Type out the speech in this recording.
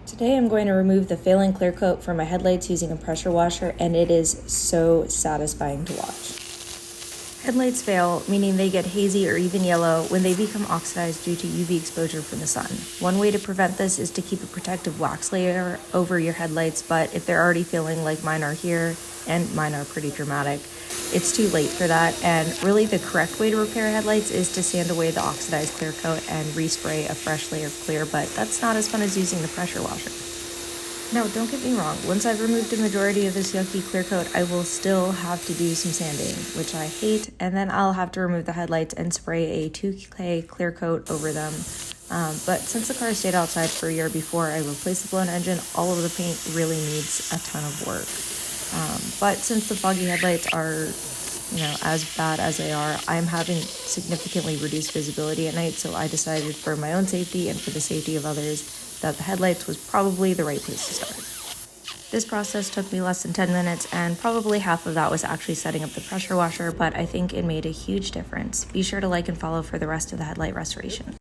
Today I'm going to remove the failing clear coat from my headlights using a pressure washer, and it is so satisfying to watch. Headlights fail, meaning they get hazy or even yellow when they become oxidized due to UV exposure from the sun. One way to prevent this is to keep a protective wax layer over your headlights, but if they're already feeling like mine are here, and mine are pretty dramatic, it's too late for that. And really the correct way to repair headlights is to sand away the oxidized clear coat and respray a fresh layer of clear, but that's not as fun as using the pressure washer. Now, don't get me wrong, once I've removed a majority of this yucky clear coat, I will still have to do some sanding, which I hate, and then I'll have to remove the headlights and spray a 2K clear coat over them. But since the car stayed outside for a year before I replaced the blown engine, all of the paint really needs a ton of work. But since the foggy headlights are, as bad as they are, I'm having significantly reduced visibility at night, so I decided for my own safety and for the safety of others that the headlights was probably the right place to start. This process took me less than 10 minutes, and probably half of that was actually setting up the pressure washer, but I think it made a huge difference. Be sure to like and follow for the rest of the headlight restoration.